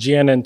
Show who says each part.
Speaker 1: GNN